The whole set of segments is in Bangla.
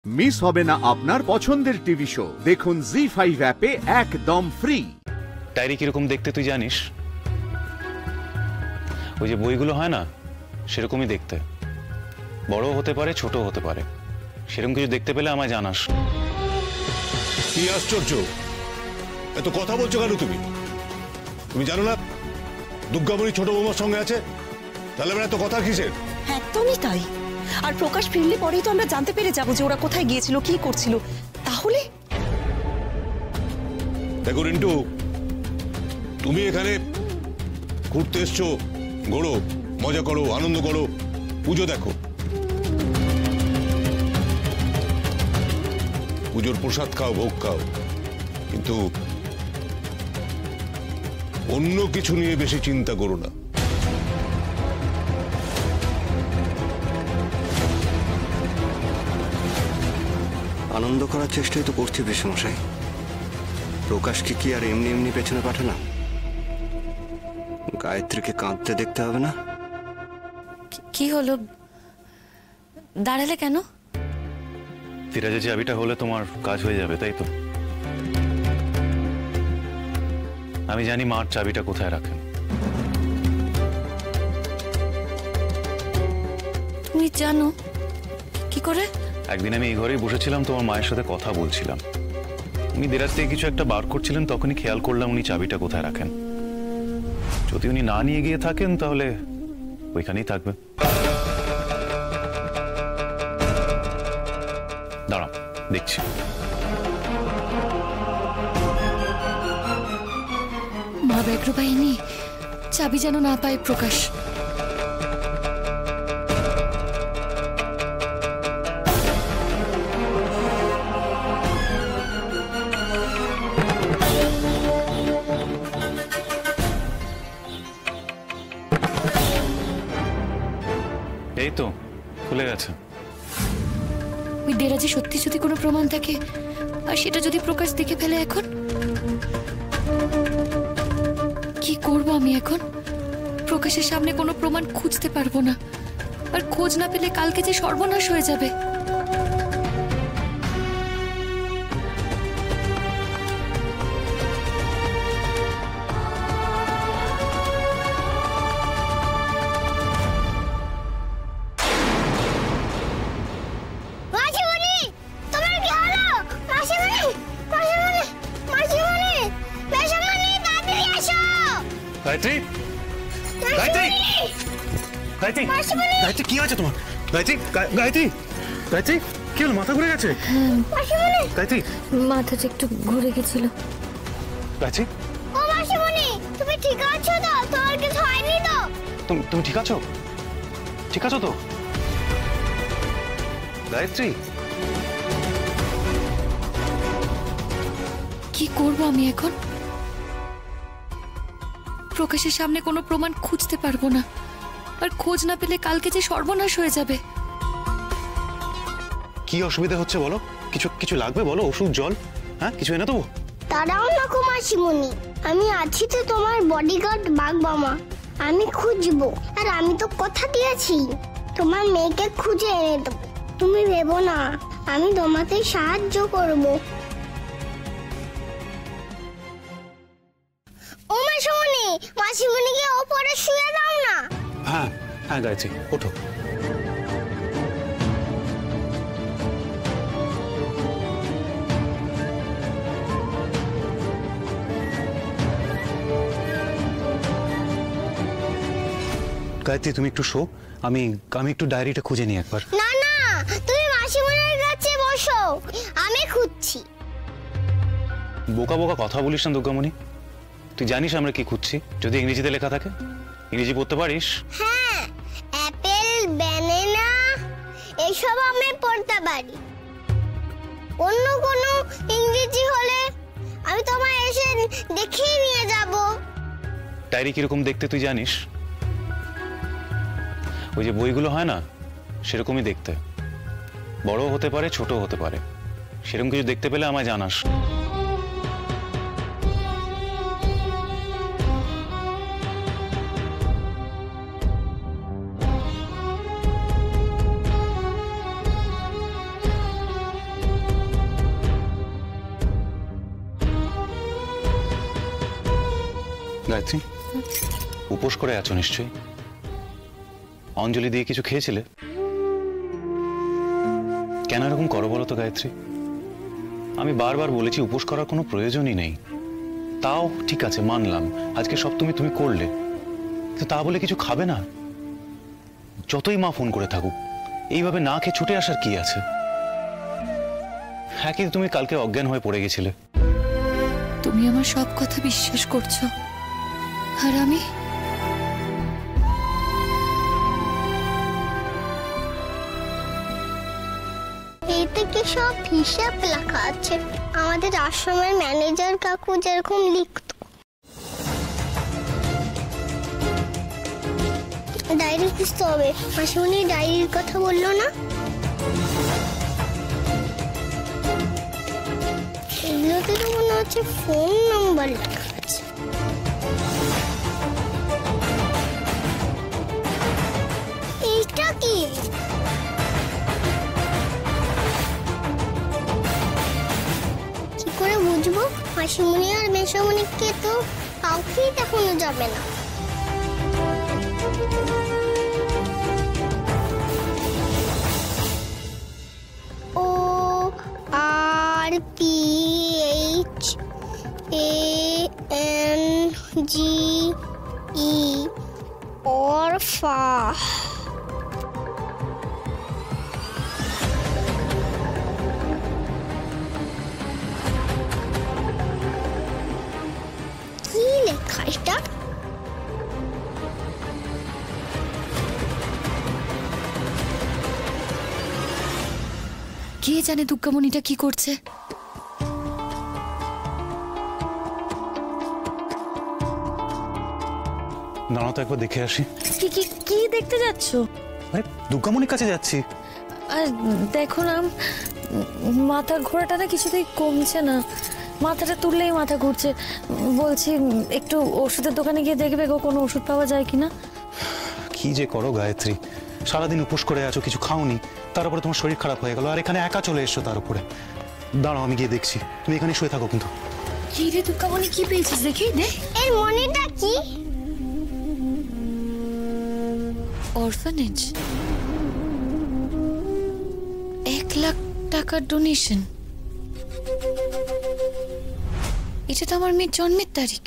মিস হবে না আপনার পছন্দের টিভি শো। দেখুন জি5 অ্যাপে একদম ফ্রি। ডায়েরি কিরকম দেখতে তুই জানিস? ওই যে বইগুলো হয় না, সেরকমই দেখতে। বড় হতে পারে, ছোট হতে পারে। সেরকম কিছু দেখতে পেলে আমায় জানাস। কি আশ্চর্য, এত কথা বলছো কেন তুমি? তুমি জানো না দুর্গামণি ছোট বৌমার সঙ্গে আছে? তাহলে এত কথা কিসের? একদমই তাই। আর প্রকাশ ফিরলে পরেই তো আমরা জানতে পেরে যাবো যে ওরা কোথায় গিয়েছিল, কি করছিল। তাহলে দেখো রিন্টু, তুমি এখানে ঘুরতে এসছো, ঘোরো, মজা করো, আনন্দ করো, পুজো দেখো। পুজোর প্রসাদ খাও, ভোগ খাও, কিন্তু অন্য কিছু নিয়ে বেশি চিন্তা করো না। আনন্দ করার চেষ্টাই তো করছি বিশ্বমশাই। প্রকাশকে কি আর এমনি এমনি পেছনে পাঠানো? গায়ত্রীকে কাঁদতে দেখতে হবে না? কি হলো, দাঁড়ালে কেন? ফিরাজের চাবিটা হলে তোমার কাজ হয়ে যাবে, তাই তো? আমি জানি মার চাবিটা কোথায় রাখেন। তুমি জানো কি করে? একদিন আমি এই ঘরেই বসেছিলাম, তোমার মায়ের সাথে কথা বলছিলাম। উনি দেরাজ থেকে কিছু একটা বার করছিলেন, তখনই খেয়াল করলাম উনি চাবিটা কোথায় রাখেন। যদি উনি না নিয়ে গিয়ে থাকেন তাহলে ওইখানেই থাকবে। দাঁড়াও, দেখছি। মা ব্যাঘ্র বাহিনী, চাবি যেন না পায় প্রকাশ। এই তো খুলে গেছে। ওই দেরাজে সত্যি যদি কোনো প্রমাণ থাকে, আর সেটা যদি প্রকাশ দেখে ফেলে, এখন কি করব আমি? এখন প্রকাশের সামনে কোনো প্রমাণ খুঁজতে পারবো না, আর খোঁজ না পেলে কালকে যে সর্বনাশ হয়ে যাবে। গায়ত্রী, গায়ত্রী, গায়ত্রী, গায়ত্রী, কি হয়েছে তোমার? গায়ত্রী, গায়ত্রী, গায়ত্রী, কি হলো? মাথা ঘুরে গেছে? গায়ত্রী, মাথাটা একটু ঘুরে গেছিল। গায়ত্রী, ও মাসিমণি, তুমি ঠিক আছো তো? তোমার কিছু হয়নি তো? তুমি ঠিক আছো? ঠিক আছো তো গায়ত্রী? কি করব আমি এখন? প্রকাশের সামনে কোনো প্রমাণ খুঁজতে পারবো না, আর খোঁজ না পেলে কালকে যে সর্বনাশ হয়ে যাবে। কি অসুবিধা হচ্ছে বলো? কিছু কিছু লাগবে বলো, ওষুধ, জল, হ্যাঁ কিছু এনে দেবো? দাঁড়াও না গো মাসিমণি, আমি আছি তো, তোমার বডিগার্ড বাঘমামা। আমি খুঁজবো, আর আমি তো কথা দিয়েছি তোমার মেয়েকে খুঁজে এনে দেবো। তুমি ভেবো না, আমি তোমাকে সাহায্য করবো। ও মাসিমণি, মাসিমণিকে ওপরে শুয়ে দাও না। হ্যাঁ হ্যাঁ গায়ত্রী, ওঠো। গায়ত্রী, তুমি একটু শো, আমি একটু ডায়েরিটা খুঁজে নিই একবার। না না, তুমি মাসিমণির কাছে বসো, আমি খুঁজছি। বোকা বোকা কথা বলিস না দুর্গামণি। তুই জানিস আমরা কি খুঁজছি? যদি ইংরেজিতে লেখা থাকে, ইংরেজি পড়তে পারিস? হ্যাঁ, অ্যাপেল, ব্যানানা এসব আমি পড়তে পারি। অন্য কোনো ইংরেজি হলে আমি তোমায় এসে দেখিয়ে নিয়ে যাব। ডায়েরি কিরকম দেখতে তুই জানিস? ওই যে বইগুলো হয় না, সেরকমই দেখতে। বড় হতে পারে, ছোট হতে পারে। সেরকম কিছু দেখতে পেলে আমায় জানাস। গায়ত্রী, উপোস করে আছো নিশ্চয়ই। অঞ্জলি দিয়ে কিছু খেয়েছিলে? কেন এরকম করো বলো তো গায়ত্রী? আমি বারবার বলেছি উপোস করার কোনো প্রয়োজনই নেই। তাও ঠিক আছে, মানলাম আজকে সপ্তমী তুমি করলে, তো তা বলে কিছু খাবে না? যতই মা ফোন করে থাকুক, এইভাবে না খেয়ে ছুটে আসার কি আছে? হ্যাঁ, কিন্তু তুমি কালকে অজ্ঞান হয়ে পড়ে গেছিলে। তুমি আমার সব কথা বিশ্বাস করছো, আর আমি এতে কি সব হিসাব লেখা আছে? আমাদের আশ্রমের ম্যানেজার কাকু যেরকম লিখতো। ডায়েরি খুঁজতে হবে। মাসিমণি ডায়েরির কথা বললো না? এগুলোতে তো মনে হচ্ছে ফোন নাম্বার লেখা আছে। এইটা কি? কি করে বুঝবো? মাসিমণি আর মেসোমণিকে তো কাউকেই দেখানো যাবে না। ORPHANGE Orpah. কি লেখা এটা? কে জানে দুর্গামণিটা কি করছে। দাঁড়াও তো একবার দেখে আসি। কি কি কি দেখতে যাচ্ছো? আরে দুর্গামণির কাছে যাচ্ছি। আর দেখো না, মাথা ঘোরাটা না কিছুতেই কমছে না। মাথাটা তুললেই মাথা ঘুরছে। বলছি একটু ওষুধের দোকানে গিয়ে দেখবে গো, কোনো ওষুধ পাওয়া যায় কিনা। কি যে করো গায়ত্রী, সারাদিন উপোস করে আছো, কিছু খাওনি, তার উপরে তোমার শরীর খারাপ হয়ে গেল, আর এখানে একা চলে এসছো তার উপরে। দাঁড়াও, আমি গিয়ে দেখছি, তুমি এখানে শুয়ে থাকো কিন্তু। কি রে দুর্গামণি, কি পেয়েছিস দেখি দেখ। এর মনেটা কি? অরফানেজ, 1 লাখ টাকার ডোনেশন। এটা তো আমার মেয়ের জন্মের তারিখ।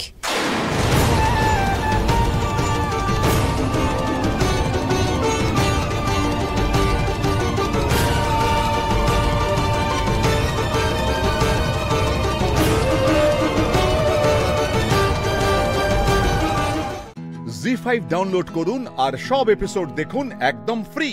জি5 ডাউনলোড করুন আর সব এপিসোড দেখুন একদম ফ্রি।